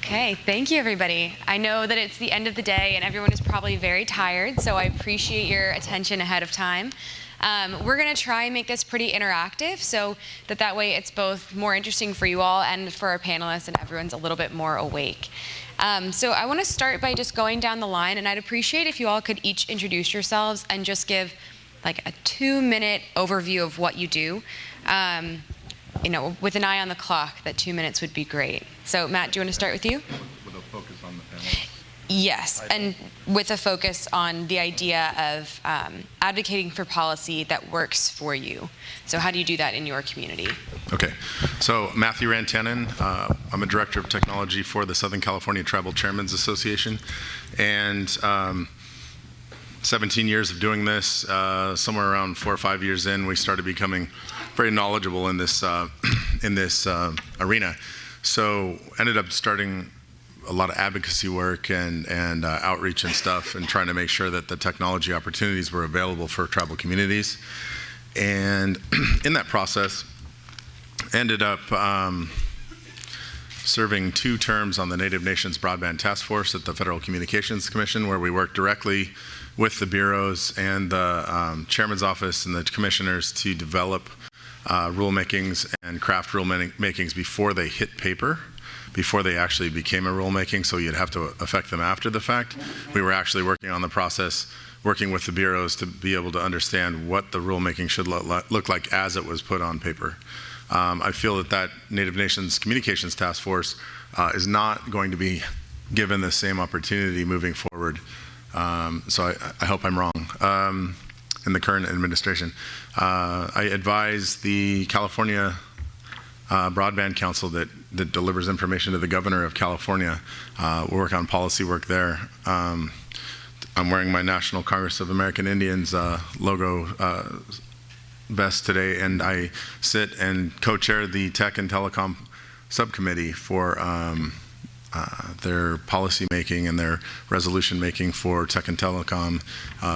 Okay, thank you everybody. I know that it's the end of the day and everyone is probably very tired, so I appreciate your attention ahead of time. We're going to try and make this pretty interactive so that way it's both more interesting for you all and for our panelists and everyone's a little bit more awake. So I want to start by just going down the line, and I'd appreciate if you all could each introduce yourselves and just give like a 2-minute overview of what you do. You know, with an eye on the clock, that 2 minutes would be great. So Matt, do you want to start with you? With a focus on the panelists? Yes, and with a focus on the idea of advocating for policy that works for you. So how do you do that in your community? Okay, so Matthew Rantanen, I'm a director of technology for the Southern California Tribal Chairmen's Association, and 17 years of doing this, somewhere around 4 or 5 years in, we started becoming very knowledgeable in this arena. So ended up starting a lot of advocacy work and outreach and stuff, and trying to make sure that the technology opportunities were available for tribal communities. And in that process, ended up serving 2 terms on the Native Nations Broadband Task Force at the Federal Communications Commission, where we worked directly with the bureaus and the chairman's office and the commissioners to develop rulemakings and craft rulemakings before they hit paper, before they actually became a rulemaking, so you'd have to affect them after the fact. We were actually working on the process, working with the bureaus to be able to understand what the rulemaking should look like as it was put on paper. I feel that Native Nations Communications Task Force is not going to be given the same opportunity moving forward. So I hope I'm wrong. In the current administration, I advise the California Broadband Council that delivers information to the governor of California. We work on policy work there. I'm wearing my National Congress of American Indians logo vest today, and I sit and co-chair the Tech and Telecom Subcommittee for their policy making and their resolution making for tech and telecom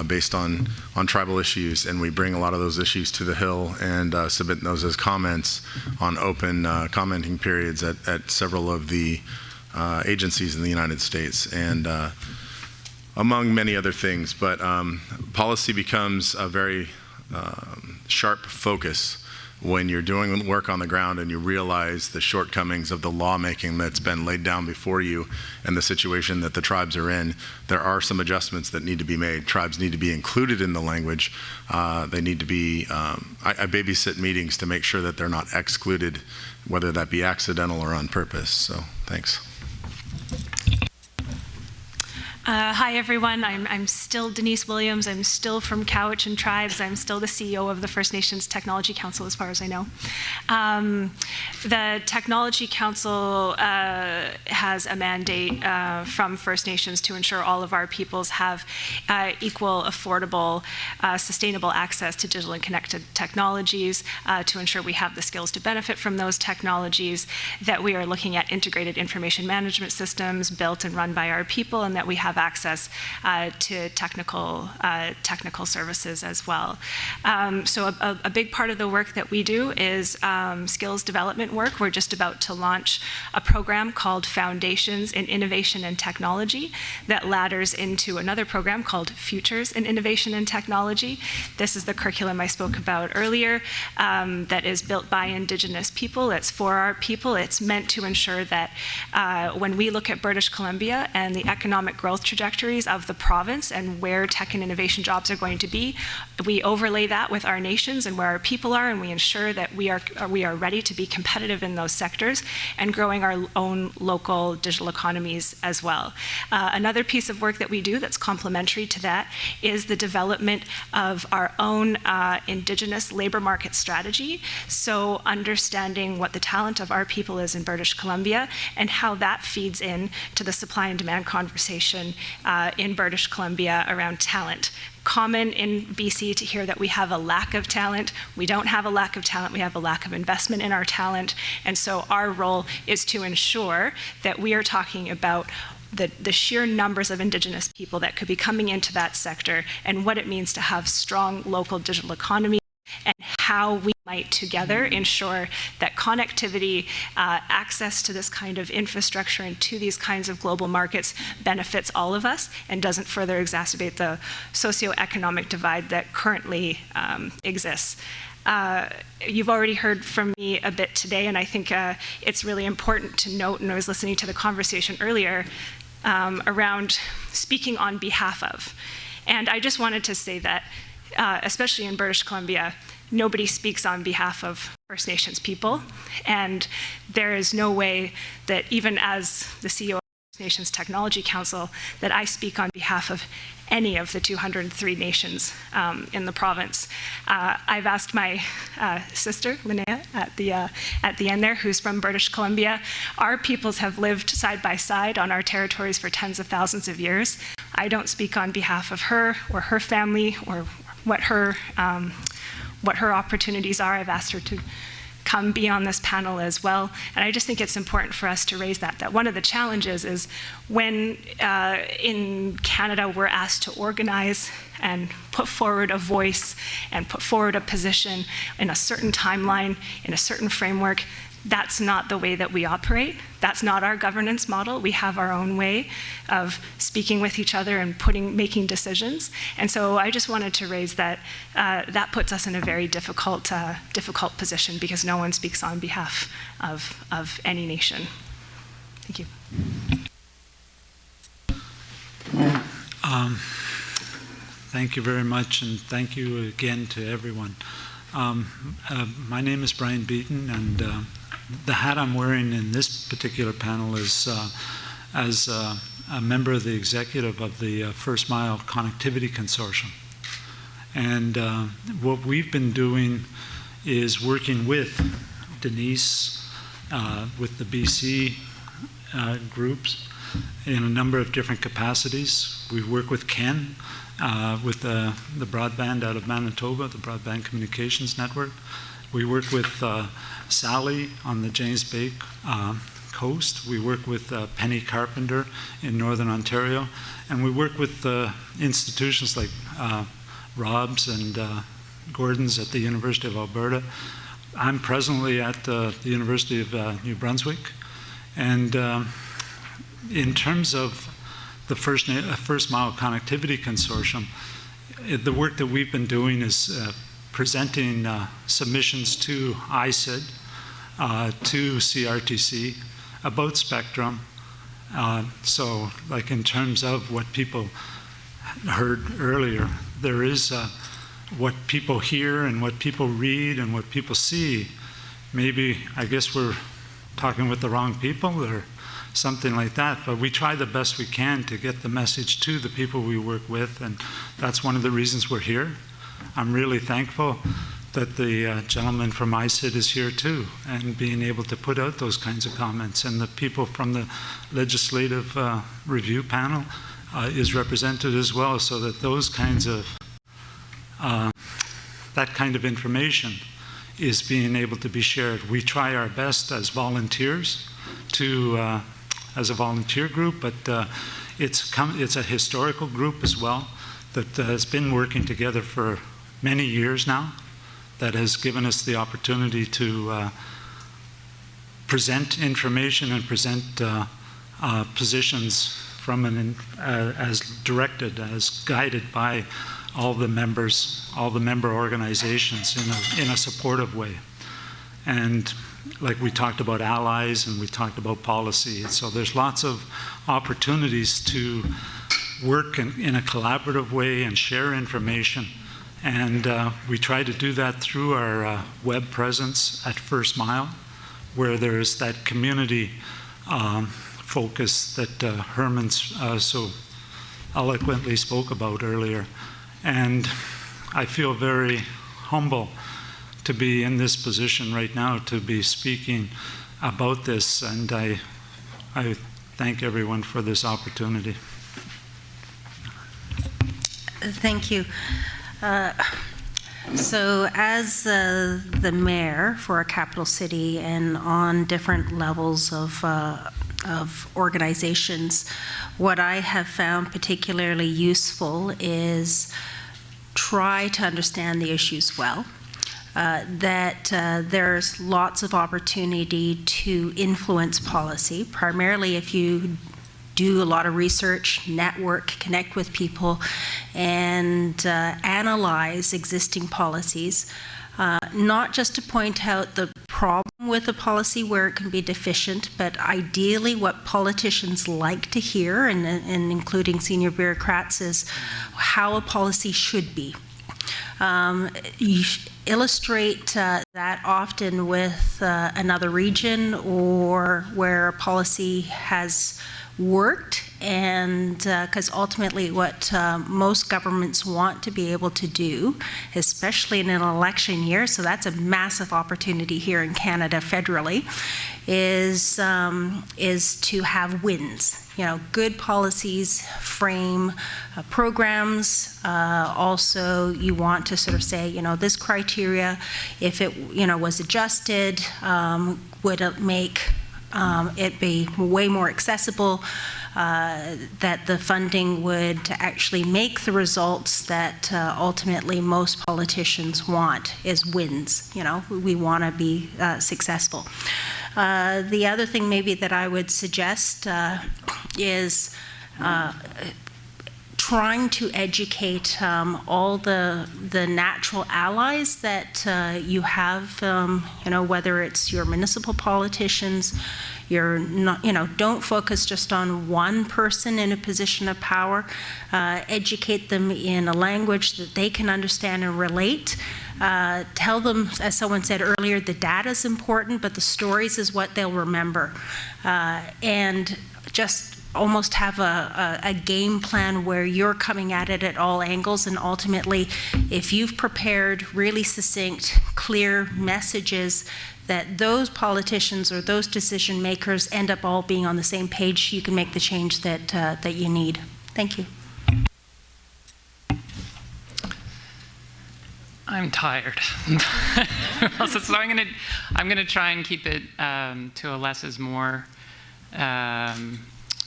based on tribal issues, and we bring a lot of those issues to the Hill and submit those as comments on open commenting periods at several of the agencies in the United States, and among many other things. But policy becomes a very sharp focus when you're doing work on the ground and you realize the shortcomings of the lawmaking that's been laid down before you and the situation that the tribes are in. There are some adjustments that need to be made. Tribes need to be included in the language. They need to be, I babysit meetings to make sure that they're not excluded, whether that be accidental or on purpose. So, thanks. Hi everyone, I'm still Denise Williams. I'm still from Cowichan Tribes. I'm still the CEO of the First Nations Technology Council as far as I know. The Technology Council has a mandate from First Nations to ensure all of our peoples have equal, affordable, sustainable access to digital and connected technologies, to ensure we have the skills to benefit from those technologies, that we are looking at integrated information management systems built and run by our people, and that we have access to technical services as well. So a big part of the work that we do is skills development work. We're just about to launch a program called Foundations in Innovation and Technology that ladders into another program called Futures in Innovation and Technology. This is the curriculum I spoke about earlier that is built by Indigenous people. It's for our people. It's meant to ensure that when we look at British Columbia and the economic growth trajectories of the province and where tech and innovation jobs are going to be, we overlay that with our nations and where our people are, and we ensure that we are ready to be competitive in those sectors and growing our own local digital economies as well. Another piece of work that we do that's complementary to that is the development of our own Indigenous labor market strategy. So understanding what the talent of our people is in British Columbia and how that feeds in to the supply and demand conversation in British Columbia around talent. Common in BC to hear that we have a lack of talent. We don't have a lack of talent, we have a lack of investment in our talent. And so our role is to ensure that we are talking about the sheer numbers of Indigenous people that could be coming into that sector and what it means to have strong local digital economy and how we might together ensure that connectivity, access to this kind of infrastructure and to these kinds of global markets benefits all of us and doesn't further exacerbate the socioeconomic divide that currently exists. You've already heard from me a bit today, and I think it's really important to note, and I was listening to the conversation earlier around speaking on behalf of. And I just wanted to say that, especially in British Columbia, nobody speaks on behalf of First Nations people, and there is no way that even as the CEO of First Nations Technology Council that I speak on behalf of any of the 203 nations in the province. I've asked my sister, Linnea, at the end there, who's from British Columbia. Our peoples have lived side by side on our territories for tens of thousands of years. I don't speak on behalf of her or her family or what her opportunities are. I've asked her to come be on this panel as well. And I just think it's important for us to raise that one of the challenges is when in Canada we're asked to organize and put forward a voice and put forward a position in a certain timeline, in a certain framework. That's not the way that we operate. That's not our governance model. We have our own way of speaking with each other and making decisions. And so I just wanted to raise that that puts us in a very difficult position because no one speaks on behalf of any nation. Thank you. Thank you very much, and thank you again to everyone. My name is Brian Beaton, and the hat I'm wearing in this particular panel is as a member of the executive of the First Mile Connectivity Consortium. And what we've been doing is working with Denise, with the BC groups in a number of different capacities. We work with Ken, with the broadband out of Manitoba, the Broadband Communications Network. We work with Sally on the James Bay coast. We work with Penny Carpenter in Northern Ontario. And we work with institutions like Rob's and Gordon's at the University of Alberta. I'm presently at the University of New Brunswick. And in terms of the First Mile Connectivity Consortium, the work that we've been doing is presenting submissions to ICID, to CRTC about spectrum. So like in terms of what people heard earlier, there is what people hear and what people read and what people see. Maybe, I guess we're talking with the wrong people or something like that, but we try the best we can to get the message to the people we work with, and that's one of the reasons we're here. I'm really thankful that the gentleman from ICID is here too, and being able to put out those kinds of comments, and the people from the legislative review panel is represented as well, so that those kinds of that kind of information is being able to be shared. We try our best as volunteers to as a volunteer group, but it's a historical group as well that has been working together for many years now, that has given us the opportunity to present information and present positions from as directed, as guided by all the members, all the member organizations in a supportive way. And like we talked about allies and we talked about policy. So there's lots of opportunities to work in a collaborative way and share information. And we try to do that through our web presence at First Mile, where there's that community focus that Herman so eloquently spoke about earlier. And I feel very humble to be in this position right now, to be speaking about this, and I thank everyone for this opportunity. Thank you. So as the mayor for a capital city and on different levels of organizations, what I have found particularly useful is try to understand the issues well. that there's lots of opportunity to influence policy, primarily if you do a lot of research, network, connect with people, and analyze existing policies, not just to point out the problem with a policy where it can be deficient, but ideally what politicians like to hear, and including senior bureaucrats, is how a policy should be. You illustrate that often with another region or where a policy has worked, and because ultimately what most governments want to be able to do, especially in an election year, so that's a massive opportunity here in Canada federally, is to have wins. You know, good policies frame programs. Also, you want to sort of say, you know, this criteria, if it, you know, was adjusted, would it make it be way more accessible, that the funding would actually make the results that ultimately most politicians want, is wins. You know, we want to be successful. The other thing maybe that I would suggest is trying to educate all the natural allies that you have, you know, whether it's your municipal politicians, you're not, you know, don't focus just on one person in a position of power. Educate them in a language that they can understand and relate. Tell them, as someone said earlier, the data is important, but the stories is what they'll remember. And just almost have a game plan where you're coming at it at all angles, and ultimately, if you've prepared really succinct, clear messages that those politicians or those decision makers end up all being on the same page, you can make the change that you need. Thank you. I'm tired. So I'm gonna try and keep it to a less is more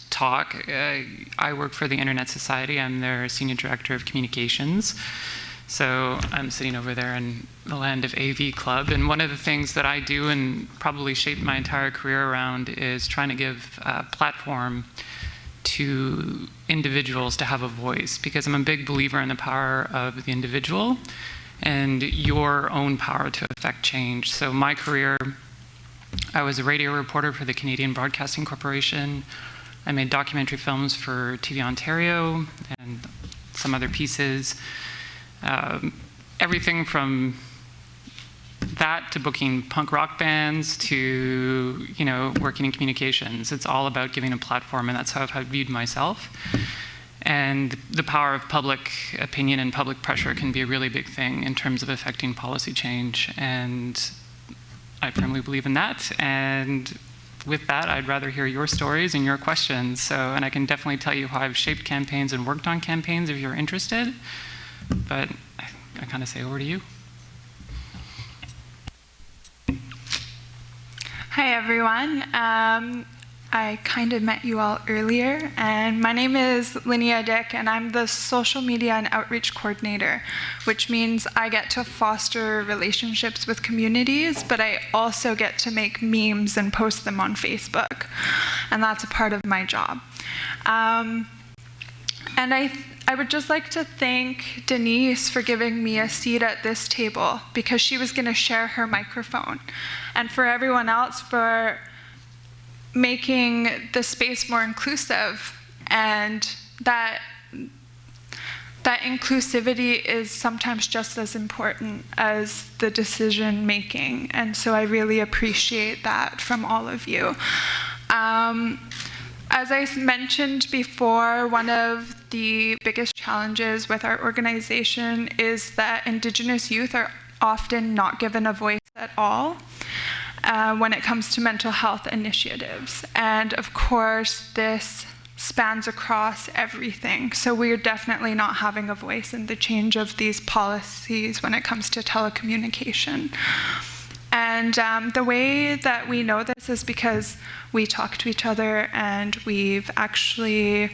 talk. I work for the Internet Society. I'm their Senior Director of Communications. So I'm sitting over there in the land of AV Club. And one of the things that I do and probably shaped my entire career around is trying to give a platform to individuals to have a voice, because I'm a big believer in the power of the individual and your own power to affect change. So my career, I was a radio reporter for the Canadian Broadcasting Corporation. I made documentary films for TV Ontario and some other pieces. Everything from that to booking punk rock bands to, you know, working in communications. It's all about giving a platform, and that's how I've viewed myself. And the power of public opinion and public pressure can be a really big thing in terms of affecting policy change. And I firmly believe in that. And with that, I'd rather hear your stories and your questions. So, and I can definitely tell you how I've shaped campaigns and worked on campaigns if you're interested. But I kind of say over to you. Hi, everyone. I kind of met you all earlier, and my name is Linnea, and I'm the Social Media and Outreach Coordinator, which means I get to foster relationships with communities, but I also get to make memes and post them on Facebook, and that's a part of my job. And I would just like to thank Denise for giving me a seat at this table, because she was going to share her microphone, and for everyone else for making the space more inclusive, and that inclusivity is sometimes just as important as the decision making, and so I really appreciate that from all of you. As I mentioned before, one of the biggest challenges with our organization is that Indigenous youth are often not given a voice at all when it comes to mental health initiatives. And of course, this spans across everything. So we're definitely not having a voice in the change of these policies when it comes to telecommunication. And the way that we know this is because we talk to each other, and we've actually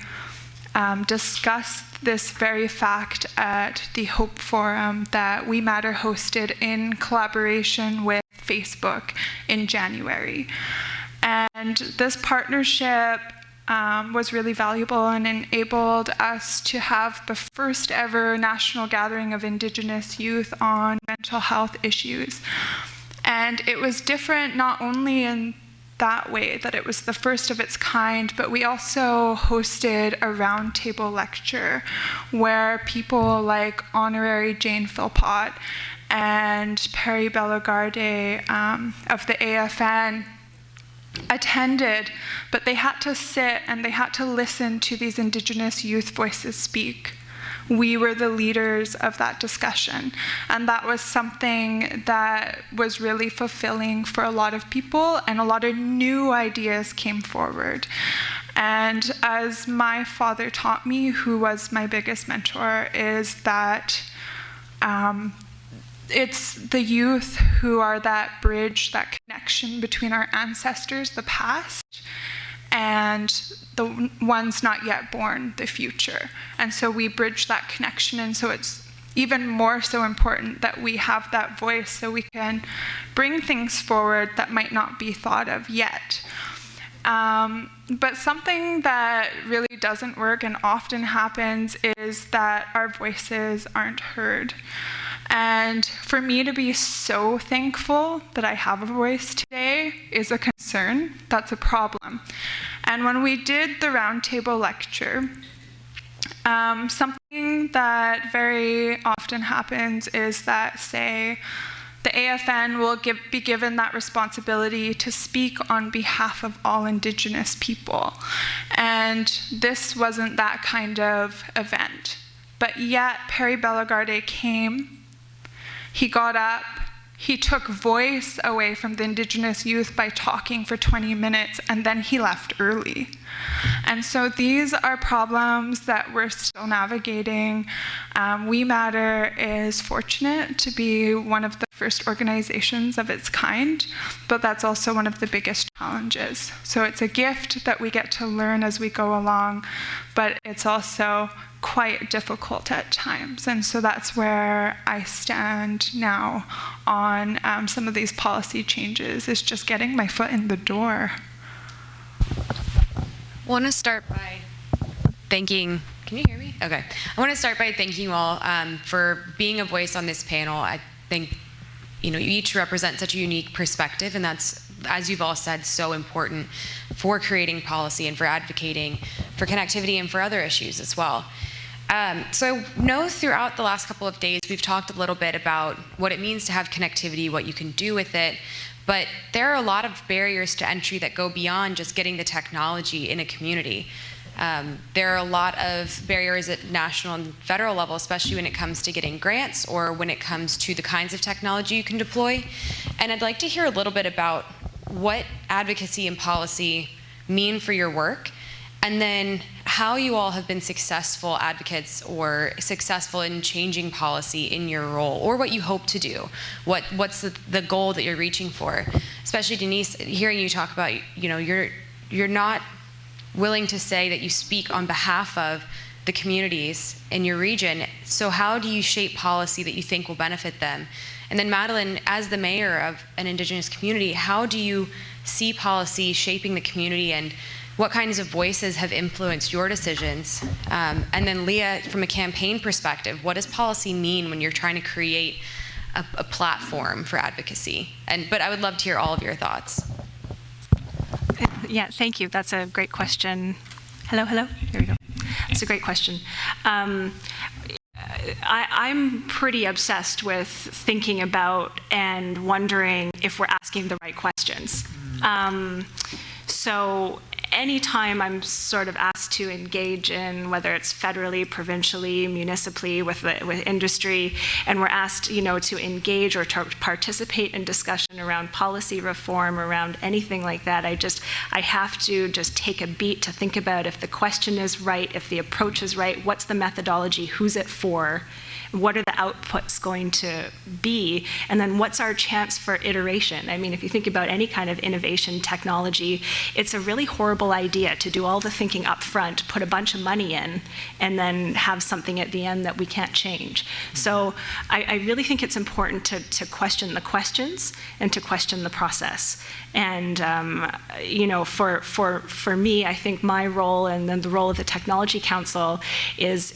discussed this very fact at the Hope Forum that We Matter hosted in collaboration with Facebook in January. And this partnership was really valuable and enabled us to have the first ever national gathering of Indigenous youth on mental health issues. And it was different not only in that way, that it was the first of its kind, but we also hosted a roundtable lecture where people like Honorary Jane Philpott and Perry Bellegarde of the AFN attended, but they had to sit and they had to listen to these Indigenous youth voices speak. We were the leaders of that discussion, and that was something that was really fulfilling for a lot of people, and a lot of new ideas came forward. And as my father taught me, who was my biggest mentor, is that it's the youth who are that bridge, that connection between our ancestors, the past, and the ones not yet born, the future. And so we bridge that connection, and so it's even more so important that we have that voice so we can bring things forward that might not be thought of yet. But something that really doesn't work and often happens is that our voices aren't heard. And for me to be so thankful that I have a voice today is a concern. That's a problem. And when we did the roundtable lecture, something that very often happens is that, say, the AFN will be given that responsibility to speak on behalf of all Indigenous people. And this wasn't that kind of event. But yet, Perry Bellegarde came. He got up, he took voice away from the Indigenous youth by talking for 20 minutes, and then he left early. And so these are problems that we're still navigating. We Matter is fortunate to be one of the first organizations of its kind, but that's also one of the biggest challenges. So it's a gift that we get to learn as we go along, but it's also quite difficult at times. And so that's where I stand now on some of these policy changes, is just getting my foot in the door. I want to start by thanking, can you hear me? Okay. I want to start by thanking you all for being a voice on this panel. I think, you each represent such a unique perspective, and that's, as you've all said, so important for creating policy and for advocating for connectivity and for other issues as well. So I know throughout the last couple of days, we've talked a little bit about what it means to have connectivity, what you can do with it, but there are a lot of barriers to entry that go beyond just getting the technology in a community. There are a lot of barriers at national and federal level, especially when it comes to getting grants or when it comes to the kinds of technology you can deploy. And I'd like to hear a little bit about what advocacy and policy mean for your work, and then how you all have been successful advocates or successful in changing policy in your role, or what you hope to do. What's the goal that you're reaching for? Especially Denise, hearing you talk about, you're not willing to say that you speak on behalf of the communities in your region. So how do you shape policy that you think will benefit them? And then Madeleine, as the mayor of an Indigenous community, how do you see policy shaping the community, and what kinds of voices have influenced your decisions? And then Leah, from a campaign perspective, what does policy mean when you're trying to create a platform for advocacy? But I would love to hear all of your thoughts. Yeah, thank you. That's a great question. Hello? Here we go. That's a great question. I'm pretty obsessed with thinking about and wondering if we're asking the right questions. So anytime I'm sort of asked to engage in, whether it's federally, provincially, municipally, with industry, and we're asked, to engage or to participate in discussion around policy reform, around anything like that, I have to just take a beat to think about if the question is right, if the approach is right, what's the methodology, who's it for, what are the outputs going to be, and then what's our chance for iteration? I mean, if you think about any kind of innovation technology, it's a really horrible horrible idea to do all the thinking up front, put a bunch of money in, and then have something at the end that we can't change. So I really think it's important to question the questions and to question the process. And you know, for me, I think my role and then the role of the Technology Council is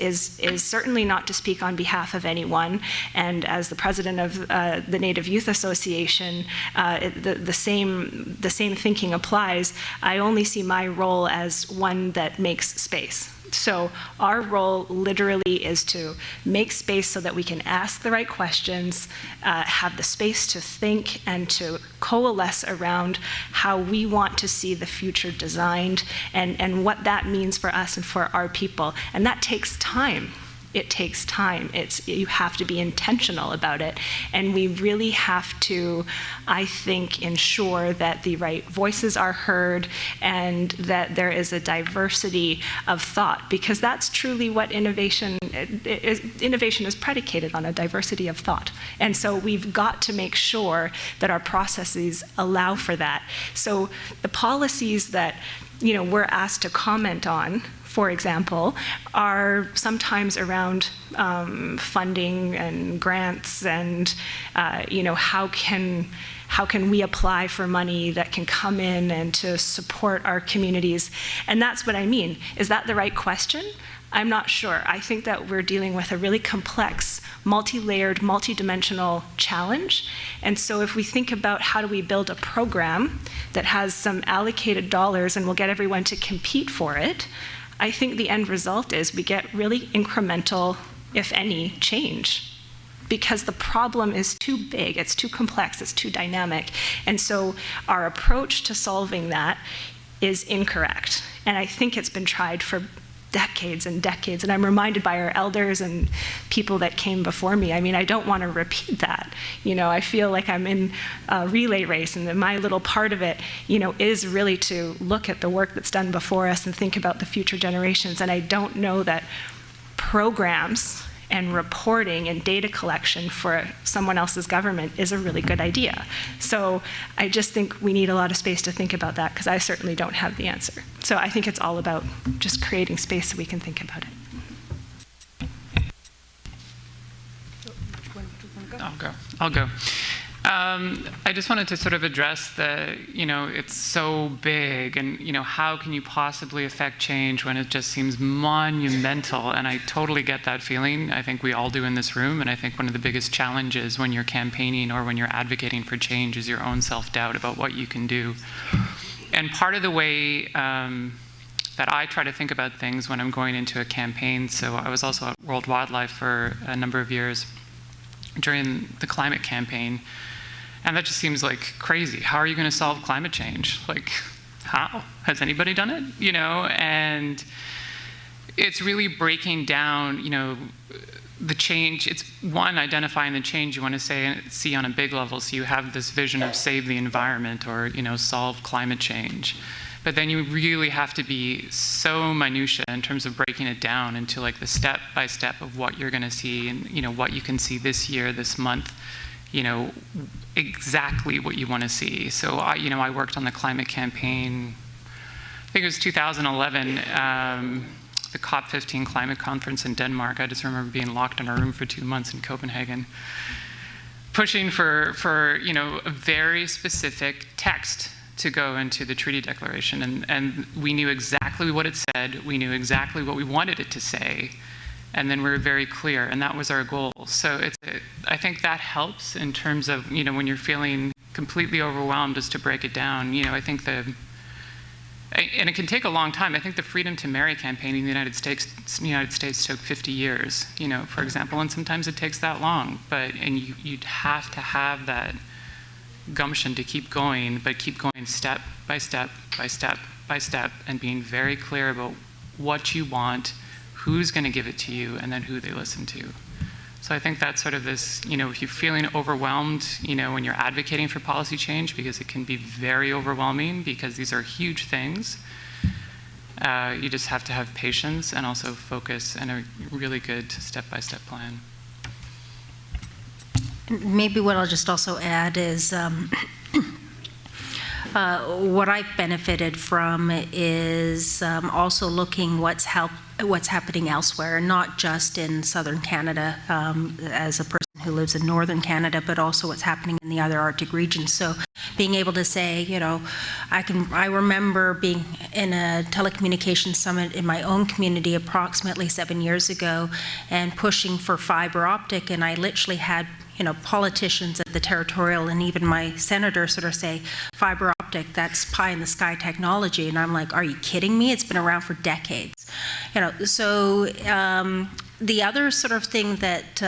certainly not to speak on behalf of anyone. And as the president of the Native Youth Association, the same thinking applies. I only see my role as one that makes space. So our role literally is to make space so that we can ask the right questions, have the space to think and to coalesce around how we want to see the future designed and what that means for us and for our people. And that takes time. It takes time. You have to be intentional about it. And we really have to, I think, ensure that the right voices are heard and that there is a diversity of thought, because that's truly what innovation is. Innovation is predicated on a diversity of thought. And so we've got to make sure that our processes allow for that. So the policies that, you know, we're asked to comment on, for example, are sometimes around funding and grants and, you know, how can we apply for money that can come in and to support our communities? And that's what I mean. Is that the right question? I'm not sure. I think that we're dealing with a really complex, multi-layered, multi-dimensional challenge. And so if we think about how do we build a program that has some allocated dollars and will get everyone to compete for it, I think the end result is we get really incremental, if any, change, because the problem is too big, it's too complex, it's too dynamic. And so our approach to solving that is incorrect. And I think it's been tried for decades and decades. And I'm reminded by our elders and people that came before me. I mean, I don't want to repeat that. You know, I feel like I'm in a relay race, and that my little part of it, you know, is really to look at the work that's done before us and think about the future generations. And I don't know that programs and reporting and data collection for someone else's government is a really good idea. So I just think we need a lot of space to think about that, because I certainly don't have the answer. So I think it's all about just creating space so we can think about it. I'll go. I just wanted to sort of address the, you know, it's so big, and, you know, how can you possibly affect change when it just seems monumental? And I totally get that feeling. I think we all do in this room. And I think one of the biggest challenges when you're campaigning or when you're advocating for change is your own self-doubt about what you can do. And part of the way that I try to think about things when I'm going into a campaign, so I was also at World Wildlife for a number of years during the climate campaign. And that just seems like crazy. How are you going to solve climate change? Like, how? Has anybody done it? You know, and it's really breaking down, you know, the change. It's one, identifying the change you want to see on a big level. So you have this vision of save the environment or, you know, solve climate change. But then you really have to be so minutiae in terms of breaking it down into like the step by step of what you're going to see and, you know, what you can see this year, this month, you know, exactly what you want to see. So, I worked on the climate campaign, I think it was 2011, the COP15 climate conference in Denmark. I just remember being locked in a room for 2 months in Copenhagen, pushing for you know, a very specific text to go into the treaty declaration. And we knew exactly what it said, we knew exactly what we wanted it to say, and then we were very clear, and that was our goal. So I think that helps in terms of, you know, when you're feeling completely overwhelmed, just to break it down. You know, I think and it can take a long time. I think the Freedom to Marry campaign in the United States took 50 years, you know, for example, and sometimes it takes that long. And you'd have to have that gumption to keep going, but keep going step by step by step by step, and being very clear about what you want, who's going to give it to you, and then who they listen to. So I think that's sort of this, you know, if you're feeling overwhelmed, you know, when you're advocating for policy change, because it can be very overwhelming because these are huge things, you just have to have patience and also focus and a really good step-by-step plan. Maybe what I'll just also add is What I've benefited from is also looking what's happening elsewhere, not just in southern Canada as a person who lives in northern Canada, but also what's happening in the other Arctic regions. So being able to say, you know, I remember being in a telecommunications summit in my own community approximately 7 years ago and pushing for fiber optic, and I literally had, you know, politicians at the territorial and even my senator sort of say, fiber optic, that's pie in the sky technology. And I'm like, are you kidding me? It's been around for decades. You know, so the other sort of thing that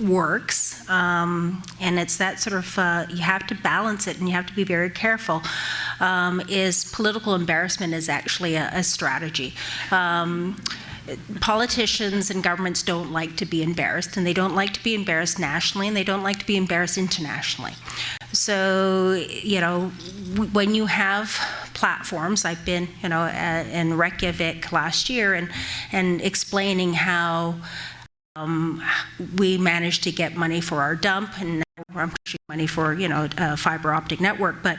works, and it's that sort of, you have to balance it and you have to be very careful, is political embarrassment is actually a strategy. Politicians and governments don't like to be embarrassed, and they don't like to be embarrassed nationally, and they don't like to be embarrassed internationally. So, you know, when you have platforms, I've been, you know, in Reykjavik last year and explaining how we managed to get money for our dump, and now I'm pushing money for, you know, a fiber optic network, but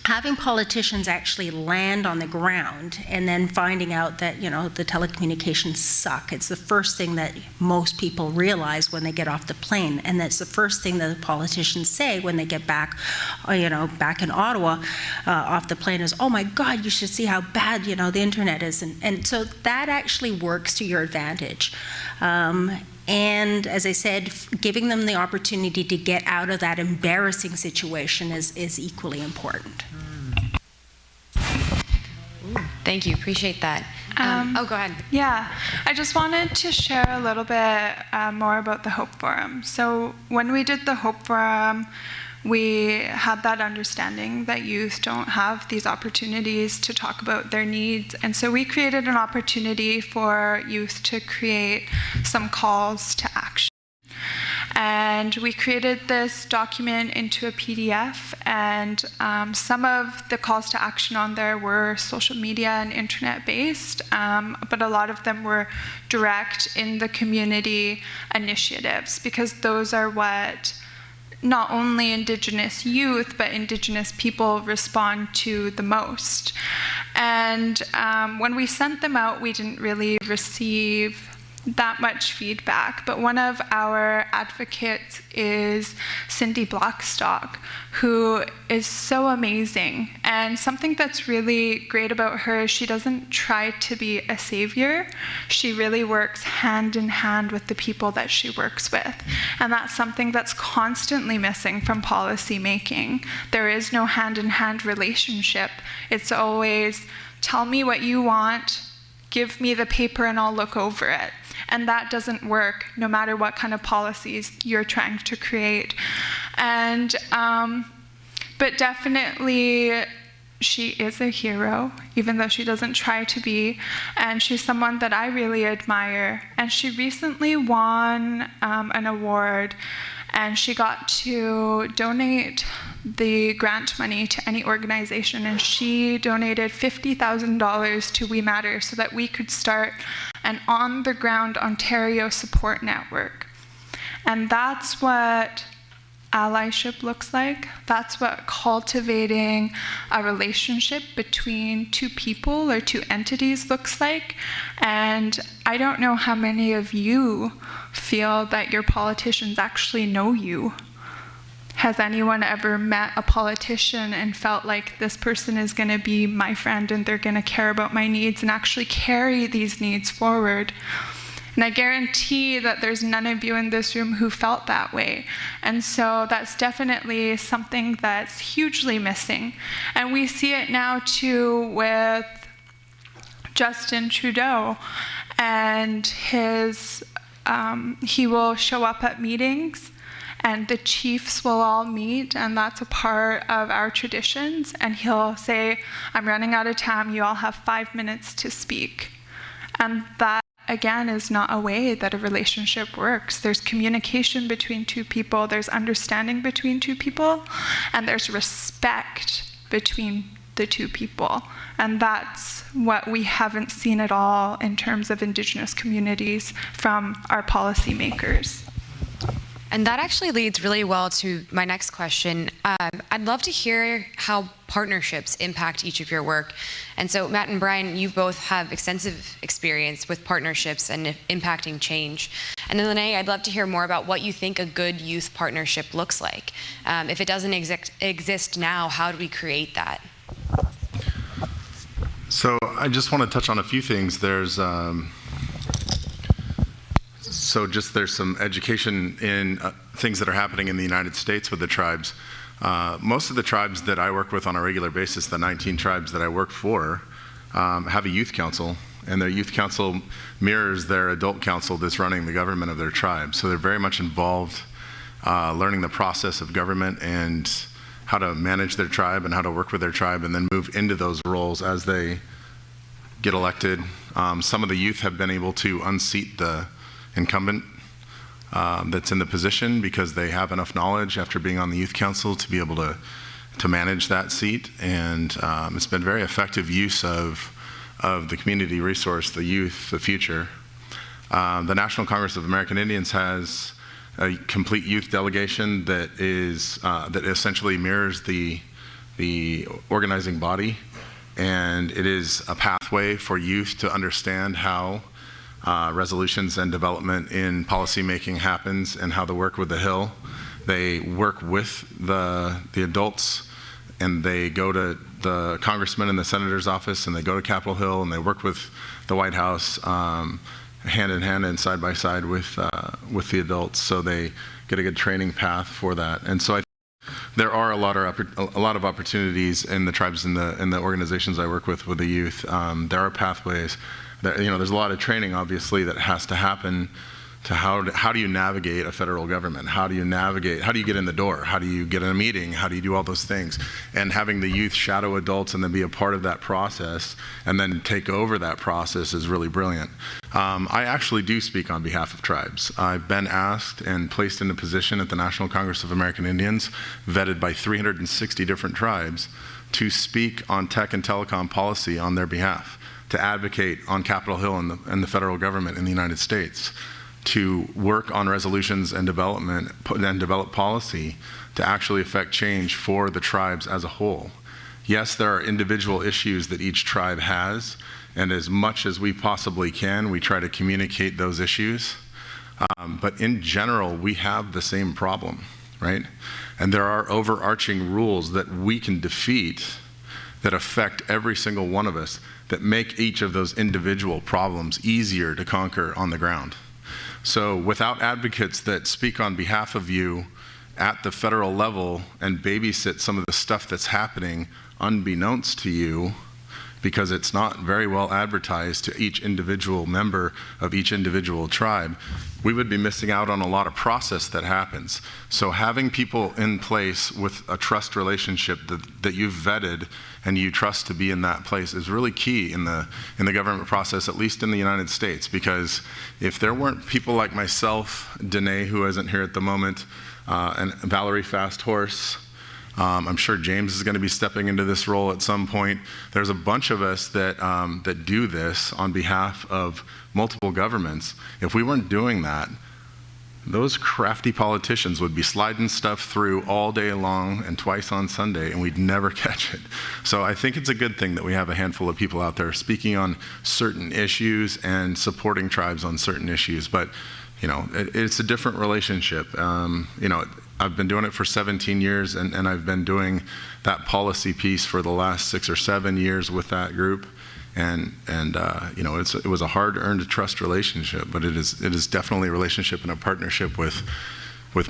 having politicians actually land on the ground and then finding out that, you know, the telecommunications suck. It's the first thing that most people realize when they get off the plane, and that's the first thing that the politicians say when they get back, you know, back in Ottawa off the plane is, oh my God, you should see how bad, you know, the internet is. And so that actually works to your advantage. And as I said, giving them the opportunity to get out of that embarrassing situation is equally important. Thank you, appreciate that. Go ahead. Yeah, I just wanted to share a little bit more about the Hope Forum. So when we did the Hope Forum, we had that understanding that youth don't have these opportunities to talk about their needs. And so we created an opportunity for youth to create some calls to action. And we created this document into a PDF, and some of the calls to action on there were social media and internet based, but a lot of them were direct in the community initiatives, because those are what not only Indigenous youth, but Indigenous people respond to the most. And when we sent them out, we didn't really receive that much feedback, but one of our advocates is Cindy Blackstock, who is so amazing. And something that's really great about her is she doesn't try to be a savior. She really works hand in hand with the people that she works with. And that's something that's constantly missing from policy making. There is no hand in hand relationship. It's always, tell me what you want, give me the paper and I'll look over it. And that doesn't work no matter what kind of policies you're trying to create. And, but definitely she is a hero, even though she doesn't try to be. And she's someone that I really admire. And she recently won an award, and she got to donate the grant money to any organization, and she donated $50,000 to We Matter so that we could start an on-the-ground Ontario support network. And that's what allyship looks like. That's what cultivating a relationship between two people or two entities looks like. And I don't know how many of you feel that your politicians actually know you. Has anyone ever met a politician and felt like this person is going to be my friend and they're going to care about my needs and actually carry these needs forward? And I guarantee that there's none of you in this room who felt that way. And so that's definitely something that's hugely missing. And we see it now too with Justin Trudeau and his, he will show up at meetings and the chiefs will all meet, and that's a part of our traditions. And he'll say, I'm running out of time, you all have 5 minutes to speak. And that, again, is not a way that a relationship works. There's communication between two people, there's understanding between two people, and there's respect between the two people. And that's what we haven't seen at all in terms of Indigenous communities from our policymakers. And that actually leads really well to my next question. I'd love to hear how partnerships impact each of your work. And so Matt and Brian, you both have extensive experience with partnerships and impacting change. And then Linnea, I'd love to hear more about what you think a good youth partnership looks like. If it doesn't exist now, how do we create that? So I just want to touch on a few things. There's some education in things that are happening in the United States with the tribes. Most of the tribes that I work with on a regular basis, the 19 tribes that I work for, have a youth council, and their youth council mirrors their adult council that's running the government of their tribe. So they're very much involved learning the process of government and how to manage their tribe and how to work with their tribe and then move into those roles as they get elected. Some of the youth have been able to unseat the incumbent that's in the position because they have enough knowledge after being on the youth council to be able to manage that seat. And it's been very effective use of the community resource, the youth, the future. The National Congress of American Indians has a complete youth delegation that is that essentially mirrors the organizing body, and it is a pathway for youth to understand how resolutions and development in policymaking happens and how to work with the Hill. They work with the adults, and they go to the congressman and the senator's office, and they go to Capitol Hill, and they work with the White House hand in hand and side by side with the adults, so they get a good training path for that. And so I think there are a lot of opportunities in the tribes and the organizations I work with the youth. There are pathways. There's a lot of training, obviously, that has to happen to how do you navigate a federal government? How do you get in the door? How do you get in a meeting? How do you do all those things? And having the youth shadow adults and then be a part of that process and then take over that process is really brilliant. I actually do speak on behalf of tribes. I've been asked and placed in a position at the National Congress of American Indians, vetted by 360 different tribes, to speak on tech and telecom policy on their behalf, to advocate on Capitol Hill and the federal government in the United States, to work on resolutions and develop policy to actually affect change for the tribes as a whole. Yes, there are individual issues that each tribe has, and as much as we possibly can, we try to communicate those issues. But in general, we have the same problem, right? And there are overarching rules that we can defeat that affect every single one of us, that make each of those individual problems easier to conquer on the ground. So without advocates that speak on behalf of you at the federal level and babysit some of the stuff that's happening unbeknownst to you, because it's not very well advertised to each individual member of each individual tribe, we would be missing out on a lot of process that happens. So having people in place with a trust relationship that you've vetted and you trust to be in that place is really key in the government process, at least in the United States. Because if there weren't people like myself, Danae, who isn't here at the moment, and Valerie Fast Horse, I'm sure James is going to be stepping into this role at some point. There's a bunch of us that do this on behalf of multiple governments. If we weren't doing that, those crafty politicians would be sliding stuff through all day long and twice on Sunday, and we'd never catch it. So I think it's a good thing that we have a handful of people out there speaking on certain issues and supporting tribes on certain issues. But it's a different relationship. I've been doing it for 17 years, and I've been doing that policy piece for the last 6 or 7 years with that group. And it was a hard-earned trust relationship, but it is definitely a relationship and a partnership with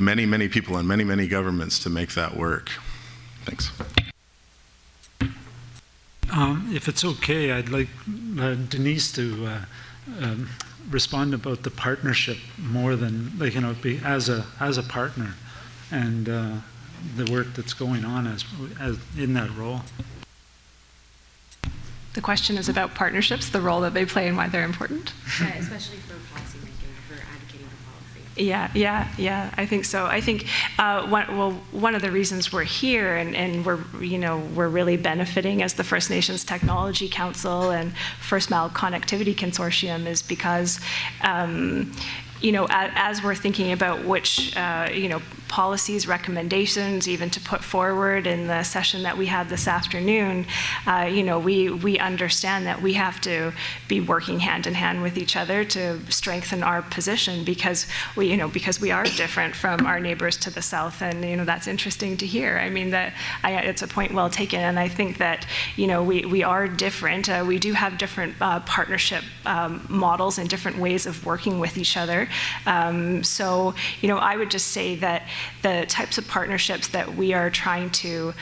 many, many people and many, many governments to make that work. Thanks. If it's okay, I'd like Denise to respond about the partnership more than be as a partner and the work that's going on as in that role. The question is about partnerships, the role that they play and why they're important. Yeah, especially for policymaking, for advocating for policy. Yeah, I think so. I think one of the reasons we're here and we're really benefiting as the First Nations Technology Council and First Mile Connectivity Consortium is because as we're thinking about which, policies, recommendations, even to put forward in the session that we had this afternoon, we understand that we have to be working hand in hand with each other to strengthen our position because we are different from our neighbors to the south, and that's interesting to hear. I mean, it's a point well taken, and I think that we are different. We do have different partnership models and different ways of working with each other. So I would just say that the types of partnerships that we are trying to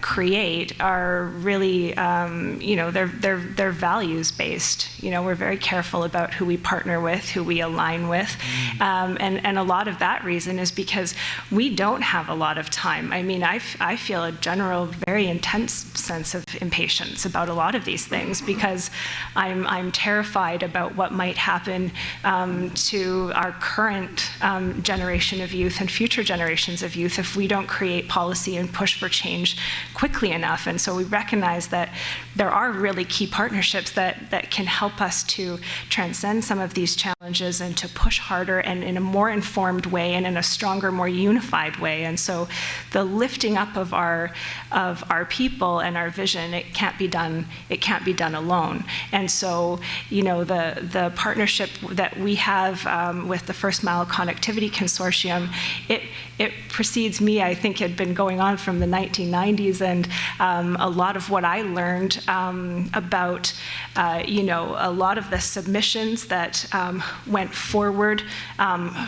create are really, they're values based. We're very careful about who we partner with, who we align with, and a lot of that reason is because we don't have a lot of time. I mean, I feel a general, very intense sense of impatience about a lot of these things because I'm terrified about what might happen to our current generation of youth and future generations of youth if we don't create policy and push for change quickly enough. And so we recognize that there are really key partnerships that can help us to transcend some of these challenges and to push harder and in a more informed way and in a stronger, more unified way. And so the lifting up of our people and our vision, it can't be done alone. And so the partnership that we have with the First Mile Connectivity Consortium, it precedes me. I think it had been going on from the 1990s, and a lot of what I learned about a lot of the submissions that went forward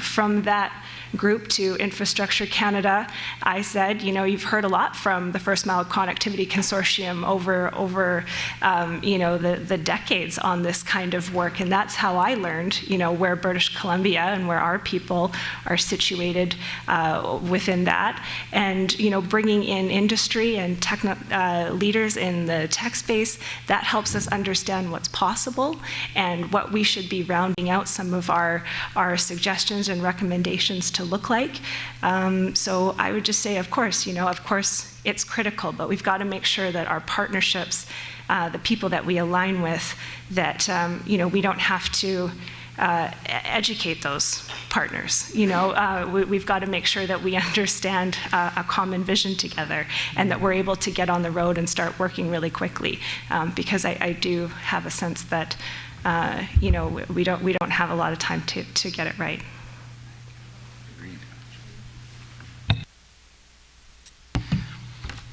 from that group to Infrastructure Canada, I said, you've heard a lot from the First Mile Connectivity Consortium over the decades on this kind of work, and that's how I learned, where British Columbia and where our people are situated within that, and bringing in industry and leaders in the tech space, that helps us understand what's possible and what we should be rounding out some of our suggestions and recommendations to look like. So I would just say, of course it's critical, but we've got to make sure that our partnerships, the people that we align with, that we don't have to educate those partners. We've got to make sure that we understand a common vision together and that we're able to get on the road and start working really quickly, because I do have a sense that we don't have a lot of time to get it right.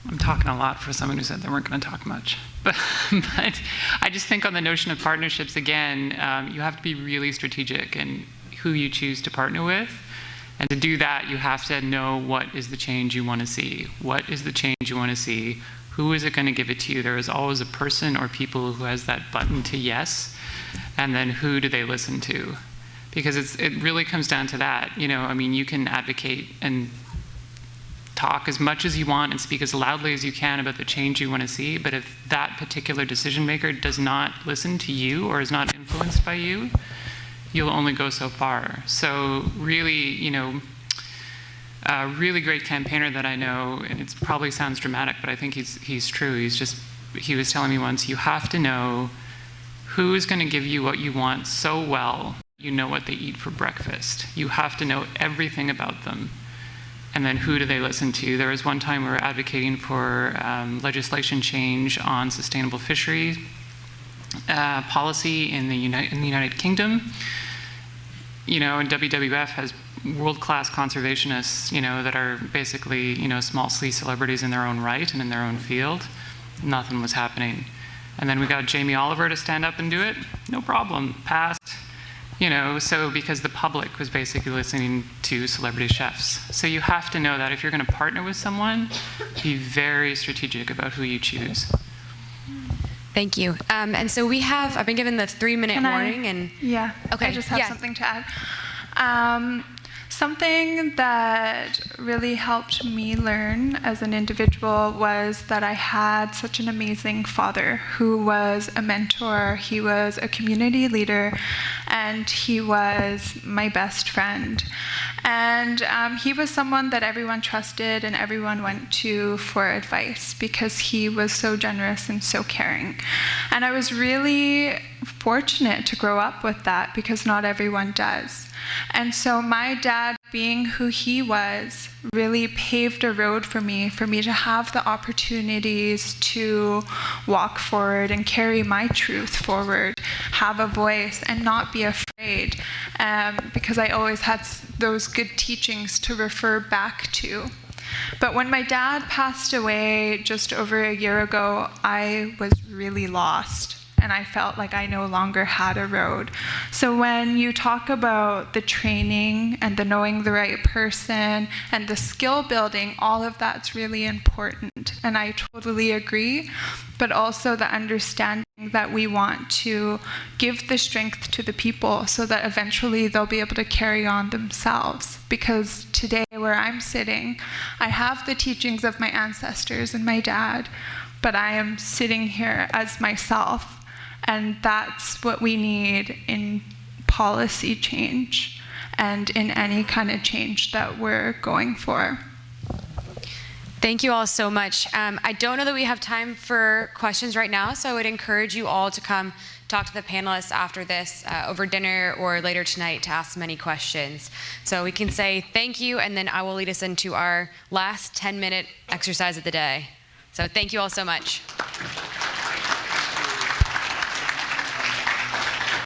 I'm talking a lot for someone who said they weren't going to talk much. But I just think on the notion of partnerships, again, you have to be really strategic in who you choose to partner with. And to do that, you have to know what is the change you want to see. What is the change you want to see? Who is it going to give it to you? There is always a person or people who has that button to yes. And then who do they listen to? Because it really comes down to that. You can advocate and talk as much as you want and speak as loudly as you can about the change you want to see, but if that particular decision maker does not listen to you or is not influenced by you, you'll only go so far. So really, a really great campaigner that I know, and it probably sounds dramatic, but I think he's true. He was telling me once, you have to know who is going to give you what you want so well, you know what they eat for breakfast. You have to know everything about them. And then who do they listen to? There was one time we were advocating for legislation change on sustainable fishery policy in the United Kingdom. And WWF has world-class conservationists, that are basically, small C celebrities in their own right and in their own field. Nothing was happening. And then we got Jamie Oliver to stand up and do it. No problem, passed. So because the public was basically listening to celebrity chefs. So you have to know that if you're going to partner with someone, be very strategic about who you choose. Thank you. And so I've been given the 3-minute warning. Yeah, okay. I just have something to add. Something that really helped me learn as an individual was that I had such an amazing father who was a mentor, he was a community leader, and he was my best friend. And he was someone that everyone trusted and everyone went to for advice because he was so generous and so caring. And I was really fortunate to grow up with that because not everyone does. And so my dad, being who he was, really paved a road for me to have the opportunities to walk forward and carry my truth forward, have a voice, and not be afraid, because I always had those good teachings to refer back to. But when my dad passed away just over a year ago, I was really lost. And I felt like I no longer had a road. So when you talk about the training and the knowing the right person and the skill building, all of that's really important. And I totally agree. But also the understanding that we want to give the strength to the people so that eventually they'll be able to carry on themselves. Because today where I'm sitting, I have the teachings of my ancestors and my dad, but I am sitting here as myself. And that's what we need in policy change and in any kind of change that we're going for. Thank you all so much. I don't know that we have time for questions right now, so I would encourage you all to come talk to the panelists after this over dinner or later tonight to ask them any questions. So we can say thank you, and then I will lead us into our last 10-minute exercise of the day. So thank you all so much.